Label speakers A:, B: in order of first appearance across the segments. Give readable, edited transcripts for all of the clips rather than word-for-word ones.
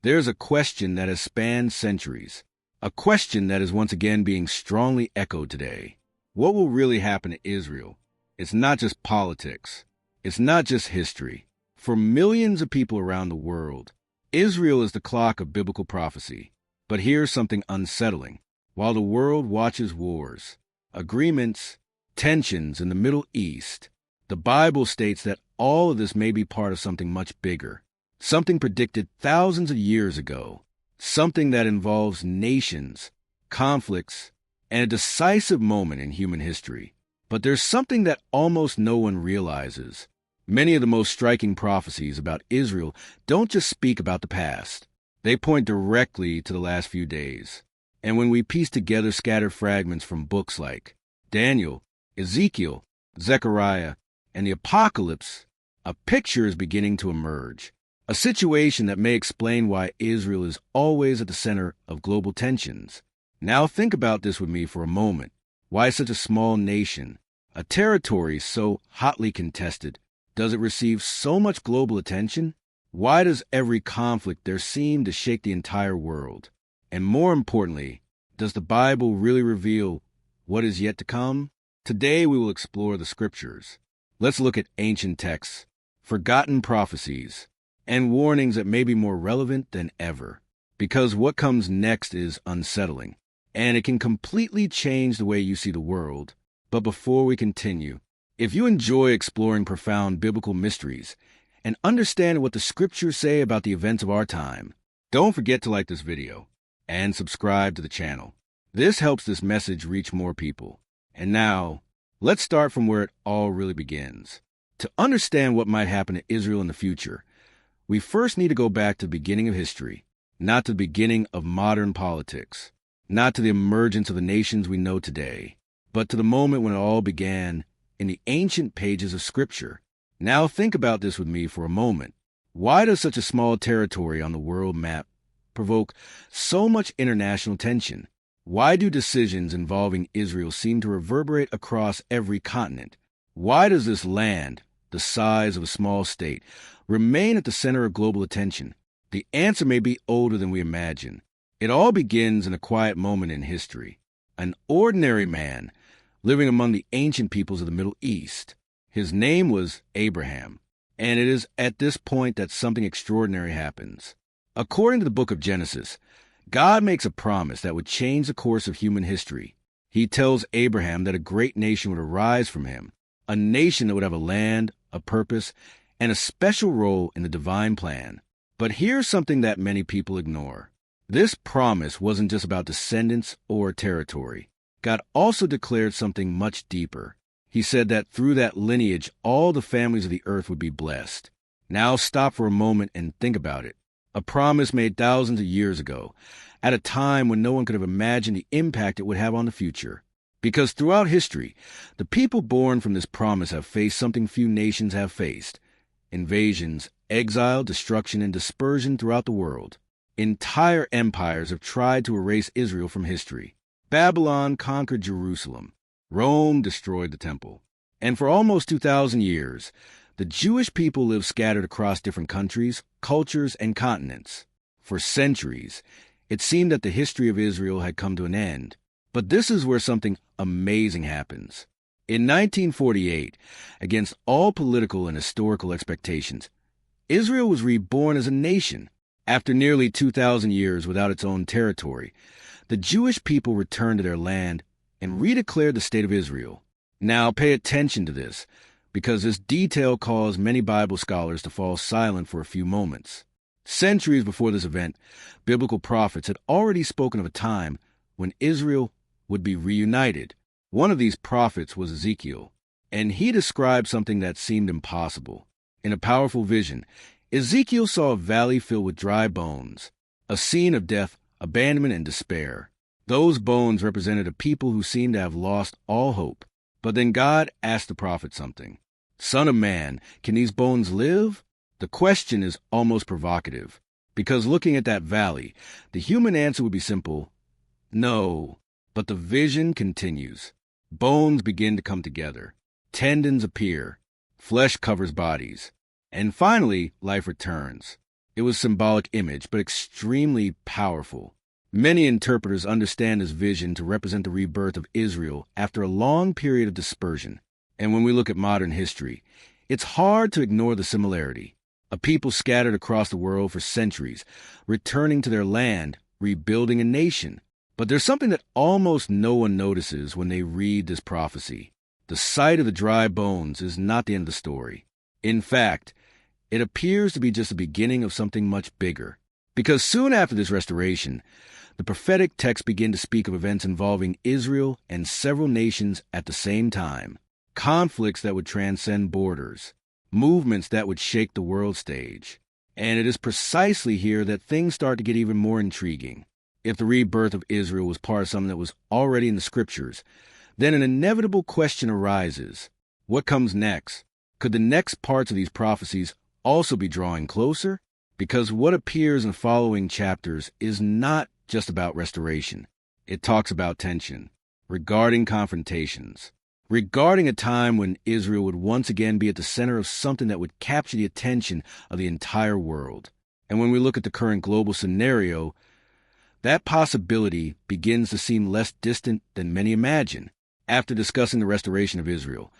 A: There's a question that has spanned centuries, a question that is once again being strongly echoed today. What will really happen to Israel? It's not just politics. It's not just history. For millions of people around the world, Israel is the clock of biblical prophecy. But here's something unsettling. While the world watches wars, agreements, tensions in the Middle East, the Bible states that all of this may be part of something much bigger, something predicted thousands of years ago, something that involves nations, conflicts, and a decisive moment in human history. But there's something that almost no one realizes. Many of the most striking prophecies about Israel don't just speak about the past. They point directly to the last few days. And when we piece together scattered fragments from books like Daniel, Ezekiel, Zechariah, and the Apocalypse, a picture is beginning to emerge. A situation that may explain why Israel is always at the center of global tensions. Now think about this with me for a moment. Why such a small nation, a territory so hotly contested, does it receive so much global attention? Why does every conflict there seem to shake the entire world? And more importantly, does the Bible really reveal what is yet to come? Today we will explore the scriptures. Let's look at ancient texts, forgotten prophecies, and warnings that may be more relevant than ever. Because what comes next is unsettling, and it can completely change the way you see the world. But before we continue, if you enjoy exploring profound biblical mysteries and understand what the scriptures say about the events of our time, don't forget to like this video and subscribe to the channel. This helps this message reach more people. And now, let's start from where it all really begins. To understand what might happen to Israel in the future, we first need to go back to the beginning of history, not to the beginning of modern politics, not to the emergence of the nations we know today, but to the moment when it all began in the ancient pages of Scripture. Now think about this with me for a moment. Why does such a small territory on the world map provoke so much international tension? Why do decisions involving Israel seem to reverberate across every continent? Why does this land, the size of a small state, remain at the center of global attention? The answer may be older than we imagine. It all begins in a quiet moment in history. An ordinary man living among the ancient peoples of the Middle East. His name was Abraham, and it is at this point that something extraordinary happens. According to the book of Genesis, God makes a promise that would change the course of human history. He tells Abraham that a great nation would arise from him, a nation that would have a land, a purpose, and a special role in the divine plan. But here's something that many people ignore. This promise wasn't just about descendants or territory. God also declared something much deeper. He said that through that lineage, all the families of the earth would be blessed. Now stop for a moment and think about it. A promise made thousands of years ago, at a time when no one could have imagined the impact it would have on the future. Because throughout history, the people born from this promise have faced something few nations have faced: invasions, exile, destruction, and dispersion throughout the world. Entire empires have tried to erase Israel from history. Babylon conquered Jerusalem. Rome destroyed the temple. And for almost 2,000 years, the Jewish people lived scattered across different countries, cultures, and continents. For centuries, it seemed that the history of Israel had come to an end. But this is where something amazing happens. In 1948, against all political and historical expectations, Israel was reborn as a nation. After nearly 2,000 years without its own territory, the Jewish people returned to their land and redeclared the state of Israel. Now pay attention to this, because this detail caused many Bible scholars to fall silent for a few moments. Centuries before this event, biblical prophets had already spoken of a time when Israel would be reunited. One of these prophets was Ezekiel, and he described something that seemed impossible. In a powerful vision, Ezekiel saw a valley filled with dry bones, a scene of death, abandonment, and despair. Those bones represented a people who seemed to have lost all hope. But then God asked the prophet something. "Son of man, can these bones live?" The question is almost provocative, because looking at that valley, the human answer would be simple: no. But the vision continues. Bones begin to come together. Tendons appear. Flesh covers bodies. And finally, life returns. It was a symbolic image, but extremely powerful. Many interpreters understand this vision to represent the rebirth of Israel after a long period of dispersion. And when we look at modern history, it's hard to ignore the similarity. A people scattered across the world for centuries, returning to their land, rebuilding a nation. But there's something that almost no one notices when they read this prophecy. The sight of the dry bones is not the end of the story. In fact, it appears to be just the beginning of something much bigger. Because soon after this restoration, the prophetic texts begin to speak of events involving Israel and several nations at the same time. Conflicts that would transcend borders. Movements that would shake the world stage. And it is precisely here that things start to get even more intriguing. If the rebirth of Israel was part of something that was already in the scriptures, then an inevitable question arises. What comes next? Could the next parts of these prophecies also be drawing closer? Because what appears in the following chapters is not just about restoration. It talks about tension, regarding confrontations, regarding a time when Israel would once again be at the center of something that would capture the attention of the entire world. And when we look at the current global scenario, that possibility begins to seem less distant than many imagine. After discussing the restoration of Israel,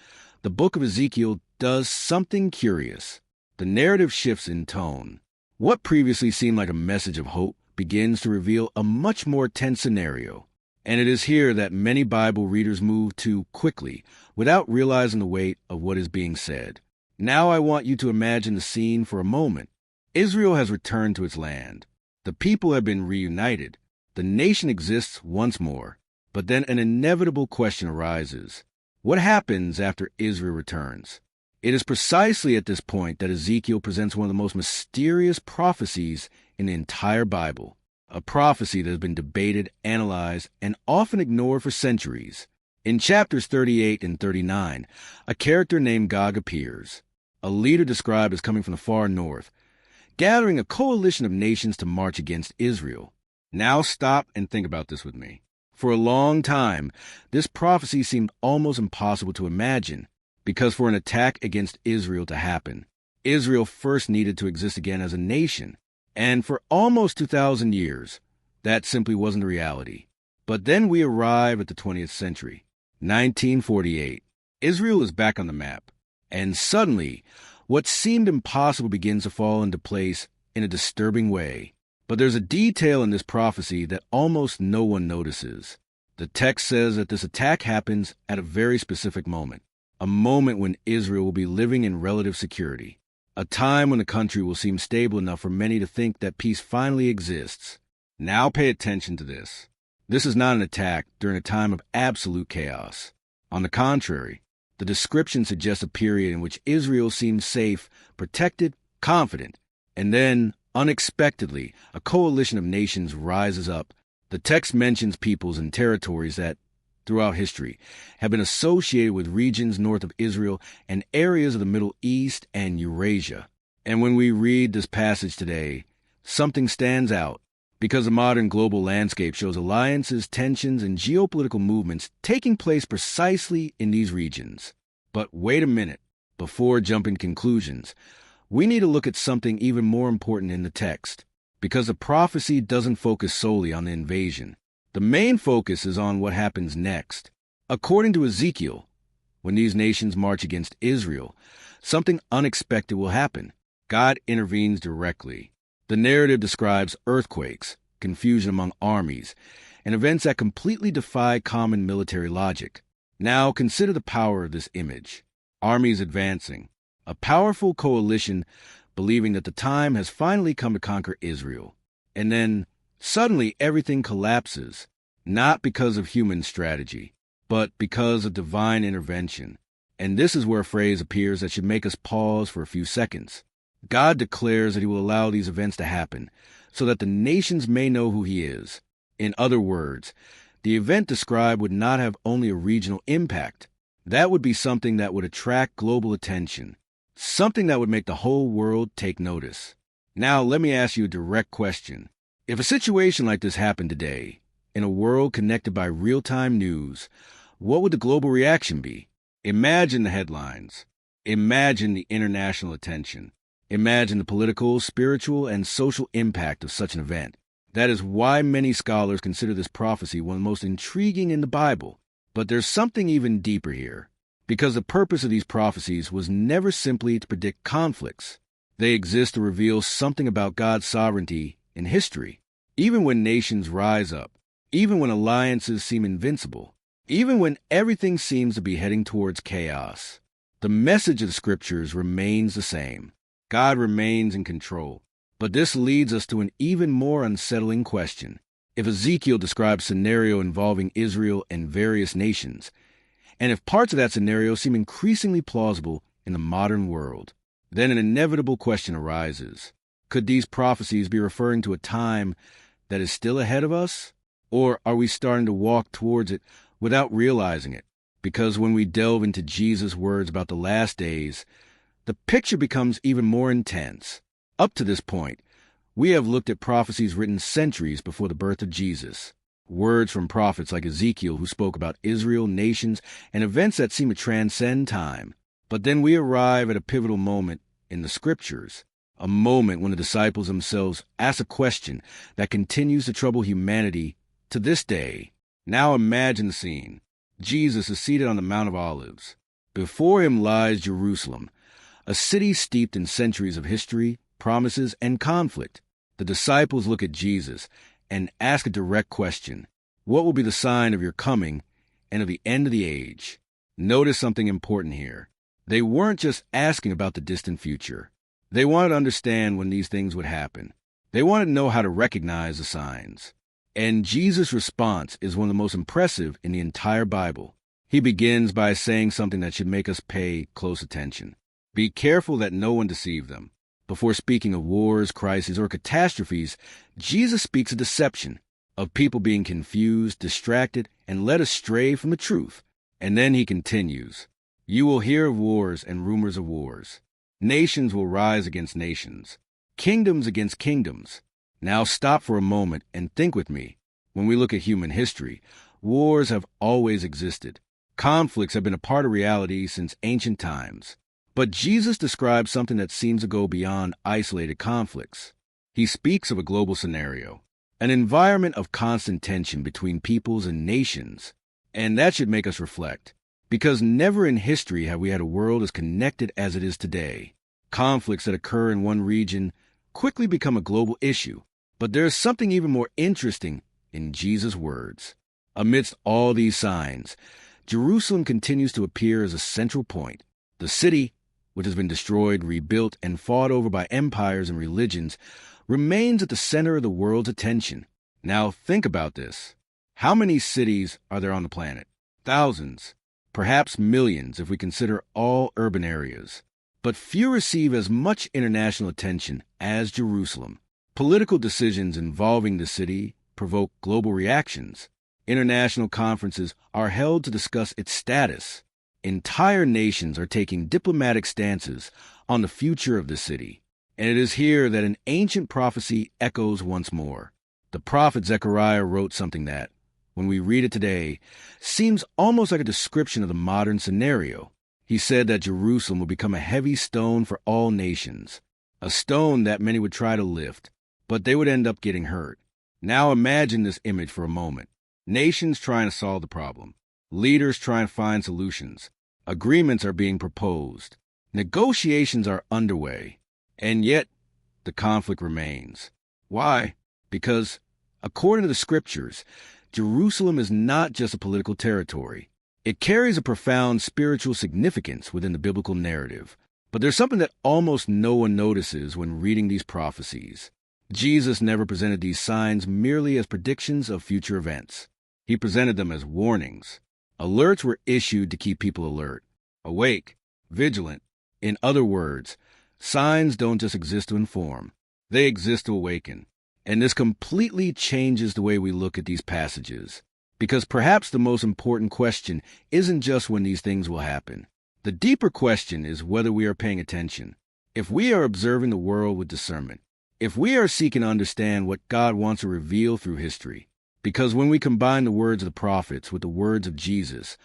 A: the book of Ezekiel does something curious. The narrative shifts in tone. What previously seemed like a message of hope begins to reveal a much more tense scenario. And it is here that many Bible readers move too quickly, without realizing the weight of what is being said. Now I want you to imagine the scene for a moment. Israel has returned to its land. The people have been reunited. The nation exists once more. But then an inevitable question arises. What happens after Israel returns? It is precisely at this point that Ezekiel presents one of the most mysterious prophecies in the entire Bible. A prophecy that has been debated, analyzed, and often ignored for centuries. In chapters 38 and 39, a character named Gog appears, a leader described as coming from the far north, gathering a coalition of nations to march against Israel. Now stop and think about this with me. For a long time, this prophecy seemed almost impossible to imagine, because for an attack against Israel to happen, Israel first needed to exist again as a nation. And for almost 2,000 years, that simply wasn't the reality. But then we arrive at the 20th century, 1948. Israel is back on the map. And suddenly, what seemed impossible begins to fall into place in a disturbing way. But there's a detail in this prophecy that almost no one notices. The text says that this attack happens at a very specific moment, a moment when Israel will be living in relative security, a time when the country will seem stable enough for many to think that peace finally exists. Now pay attention to this. This is not an attack during a time of absolute chaos. On the contrary, the description suggests a period in which Israel seems safe, protected, confident, and then, unexpectedly, a coalition of nations rises up. The text mentions peoples and territories that, throughout history, have been associated with regions north of Israel and areas of the Middle East and Eurasia. And when we read this passage today, something stands out, because the modern global landscape shows alliances, tensions, and geopolitical movements taking place precisely in these regions. But wait a minute. Before jumping to conclusions, we need to look at something even more important in the text, because the prophecy doesn't focus solely on the invasion. The main focus is on what happens next. According to Ezekiel, when these nations march against Israel, something unexpected will happen. God intervenes directly. The narrative describes earthquakes, confusion among armies, and events that completely defy common military logic. Now consider the power of this image. Armies advancing. A powerful coalition believing that the time has finally come to conquer Israel. And then, suddenly everything collapses, not because of human strategy, but because of divine intervention. And this is where a phrase appears that should make us pause for a few seconds. God declares that he will allow these events to happen so that the nations may know who he is. In other words, the event described would not have only a regional impact. That would be something that would attract global attention, something that would make the whole world take notice. Now, let me ask you a direct question. If a situation like this happened today, in a world connected by real-time news, what would the global reaction be? Imagine the headlines. Imagine the international attention. Imagine the political, spiritual, and social impact of such an event. That is why many scholars consider this prophecy one of the most intriguing in the Bible. But there's something even deeper here, because the purpose of these prophecies was never simply to predict conflicts. They exist to reveal something about God's sovereignty in history. Even when nations rise up, even when alliances seem invincible, even when everything seems to be heading towards chaos, the message of the Scriptures remains the same. God remains in control. But this leads us to an even more unsettling question. If Ezekiel describes a scenario involving Israel and various nations, and if parts of that scenario seem increasingly plausible in the modern world, then an inevitable question arises. Could these prophecies be referring to a time that is still ahead of us? Or are we starting to walk towards it without realizing it? Because when we delve into Jesus' words about the last days, the picture becomes even more intense. Up to this point, we have looked at prophecies written centuries before the birth of Jesus. Words from prophets like Ezekiel who spoke about Israel, nations, and events that seem to transcend time. But then we arrive at a pivotal moment in the Scriptures, a moment when the disciples themselves ask a question that continues to trouble humanity to this day. Now imagine the scene. Jesus is seated on the Mount of Olives. Before him lies Jerusalem, a city steeped in centuries of history, promises, and conflict. The disciples look at Jesus and ask a direct question. What will be the sign of your coming and of the end of the age? Notice something important here. They weren't just asking about the distant future. They wanted to understand when these things would happen. They wanted to know how to recognize the signs. And Jesus' response is one of the most impressive in the entire Bible. He begins by saying something that should make us pay close attention. Be careful that no one deceive them. Before speaking of wars, crises, or catastrophes, Jesus speaks of deception, of people being confused, distracted, and led astray from the truth. And then he continues, "You will hear of wars and rumors of wars. Nations will rise against nations, kingdoms against kingdoms." Now stop for a moment and think with me. When we look at human history, wars have always existed. Conflicts have been a part of reality since ancient times. But Jesus describes something that seems to go beyond isolated conflicts. He speaks of a global scenario, an environment of constant tension between peoples and nations. And that should make us reflect, because never in history have we had a world as connected as it is today. Conflicts that occur in one region quickly become a global issue. But there is something even more interesting in Jesus' words. Amidst all these signs, Jerusalem continues to appear as a central point. The city, which has been destroyed, rebuilt, and fought over by empires and religions, remains at the center of the world's attention. Now think about this. How many cities are there on the planet? Thousands, perhaps millions if we consider all urban areas. But few receive as much international attention as Jerusalem. Political decisions involving the city provoke global reactions. International conferences are held to discuss its status. Entire nations are taking diplomatic stances on the future of the city. And it is here that an ancient prophecy echoes once more. The prophet Zechariah wrote something that, when we read it today, seems almost like a description of the modern scenario. He said that Jerusalem will become a heavy stone for all nations, a stone that many would try to lift, but they would end up getting hurt. Now imagine this image for a moment. Nations trying to solve the problem. Leaders trying to find solutions. Agreements are being proposed. Negotiations are underway. And yet, the conflict remains. Why? Because, according to the Scriptures, Jerusalem is not just a political territory. It carries a profound spiritual significance within the biblical narrative. But there's something that almost no one notices when reading these prophecies. Jesus never presented these signs merely as predictions of future events. He presented them as warnings. Alerts were issued to keep people alert, awake, vigilant. In other words, signs don't just exist to inform. They exist to awaken. And this completely changes the way we look at these passages. Because perhaps the most important question isn't just when these things will happen. The deeper question is whether we are paying attention. If we are observing the world with discernment. If we are seeking to understand what God wants to reveal through history. Because when we combine the words of the prophets with the words of Jesus,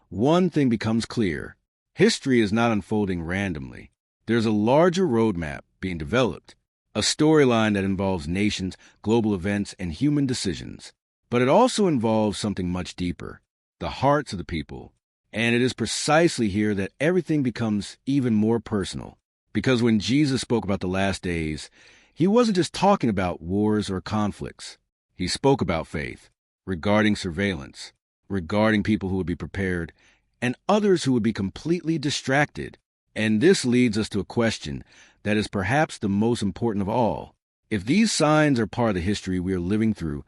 A: one thing becomes clear. History is not unfolding randomly. There's a larger roadmap, being developed, a storyline that involves nations, global events, and human decisions. But it also involves something much deeper, the hearts of the people. And it is precisely here that everything becomes even more personal. Because when Jesus spoke about the last days, he wasn't just talking about wars or conflicts. He spoke about faith, regarding surveillance, regarding people who would be prepared, and others who would be completely distracted. And this leads us to a question that is perhaps the most important of all. If these signs are part of the history we are living through,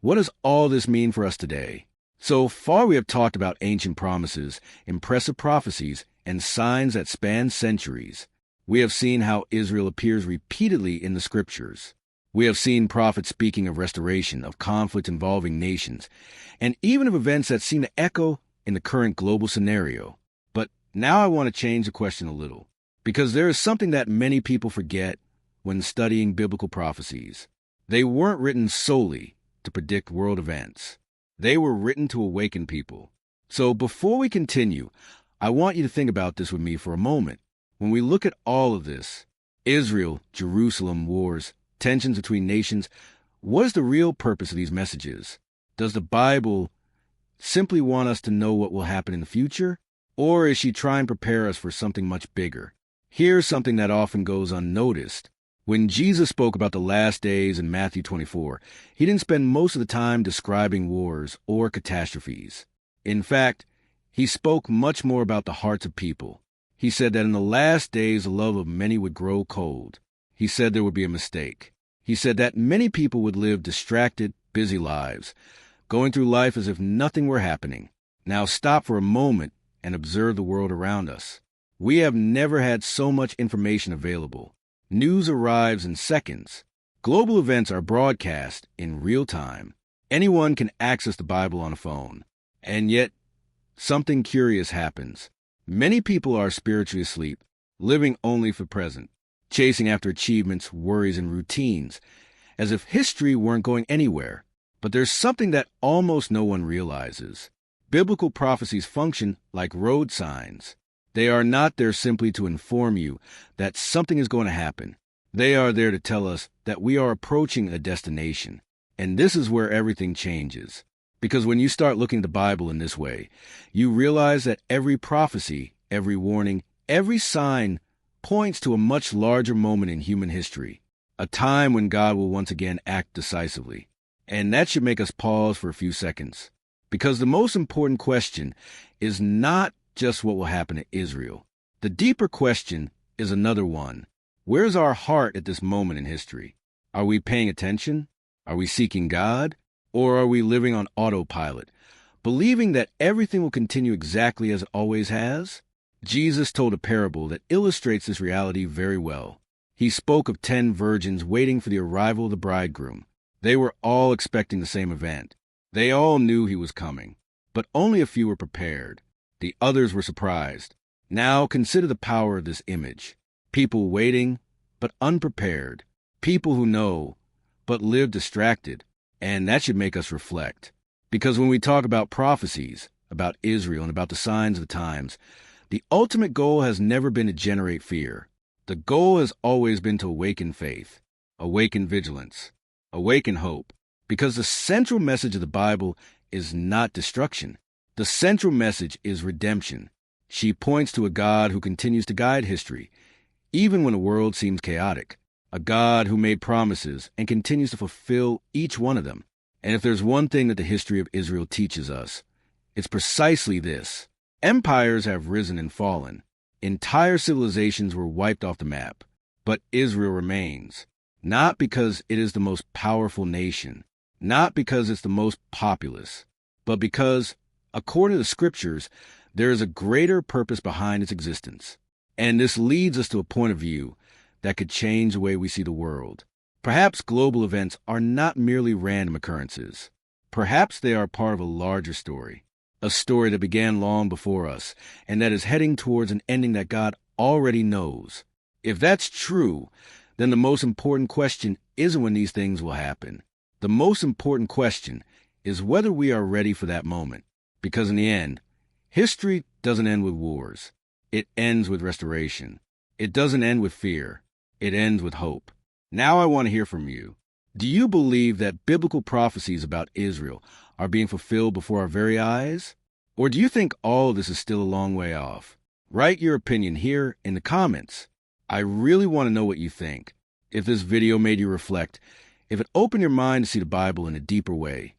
A: what does all this mean for us today? So far we have talked about ancient promises, impressive prophecies, and signs that span centuries. We have seen how Israel appears repeatedly in the scriptures. We have seen prophets speaking of restoration, of conflict involving nations, and even of events that seem to echo in the current global scenario. But now I want to change the question a little, because there is something that many people forget when studying biblical prophecies. They weren't written solely to predict world events. They were written to awaken people. So before we continue, I want you to think about this with me for a moment. When we look at all of this, Israel, Jerusalem, wars, tensions between nations, what is the real purpose of these messages? Does the Bible simply want us to know what will happen in the future? Or is she trying to prepare us for something much bigger? Here's something that often goes unnoticed. When Jesus spoke about the last days in Matthew 24, he didn't spend most of the time describing wars or catastrophes. In fact, he spoke much more about the hearts of people. He said that in the last days the love of many would grow cold. He said there would be a mistake. He said that many people would live distracted, busy lives, going through life as if nothing were happening. Now stop for a moment and observe the world around us. We have never had so much information available. News arrives in seconds. Global events are broadcast in real time. Anyone can access the Bible on a phone. And yet, something curious happens. Many people are spiritually asleep, living only for present, chasing after achievements, worries, and routines, as if history weren't going anywhere. But there's something that almost no one realizes. Biblical prophecies function like road signs. They are not there simply to inform you that something is going to happen. They are there to tell us that we are approaching a destination. And this is where everything changes. Because when you start looking at the Bible in this way, you realize that every prophecy, every warning, every sign points to a much larger moment in human history, a time when God will once again act decisively. And that should make us pause for a few seconds. Because the most important question is not just what will happen to Israel. The deeper question is another one. Where's our heart at this moment in history? Are we paying attention? Are we seeking God? Or are we living on autopilot, believing that everything will continue exactly as it always has? Jesus told a parable that illustrates this reality very well. He spoke of 10 virgins waiting for the arrival of the bridegroom. They were all expecting the same event. They all knew he was coming, but only a few were prepared. The others were surprised. Now consider the power of this image. People waiting, but unprepared. People who know, but live distracted. And that should make us reflect. Because when we talk about prophecies, about Israel, and about the signs of the times, the ultimate goal has never been to generate fear. The goal has always been to awaken faith, awaken vigilance, awaken hope. Because the central message of the Bible is not destruction. The central message is redemption. She points to a God who continues to guide history, even when the world seems chaotic. A God who made promises and continues to fulfill each one of them. And if there's one thing that the history of Israel teaches us, it's precisely this. Empires have risen and fallen. Entire civilizations were wiped off the map. But Israel remains. Not because it is the most powerful nation. Not because it's the most populous. But because, according to the scriptures, there is a greater purpose behind its existence. And this leads us to a point of view that could change the way we see the world. Perhaps global events are not merely random occurrences. Perhaps they are part of a larger story, a story that began long before us, and that is heading towards an ending that God already knows. If that's true, then the most important question isn't when these things will happen. The most important question is whether we are ready for that moment. Because in the end, history doesn't end with wars. It ends with restoration. It doesn't end with fear. it ends with hope. Now I want to hear from you. Do you believe that biblical prophecies about Israel are being fulfilled before our very eyes? Or do you think all of this is still a long way off? Write your opinion here in the comments. I really want to know what you think. If this video made you reflect, if it opened your mind to see the Bible in a deeper way,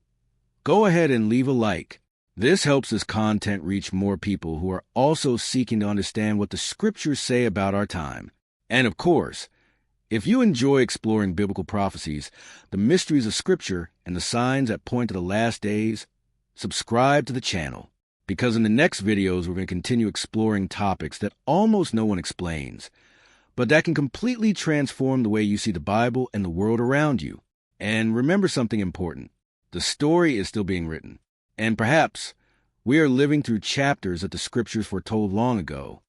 A: go ahead and leave a like. This helps this content reach more people who are also seeking to understand what the scriptures say about our time. And of course, if you enjoy exploring biblical prophecies, the mysteries of scripture, and the signs that point to the last days, subscribe to the channel. Because in the next videos, we're going to continue exploring topics that almost no one explains, but that can completely transform the way you see the Bible and the world around you. And remember something important. The story is still being written. And perhaps we are living through chapters that the scriptures foretold long ago.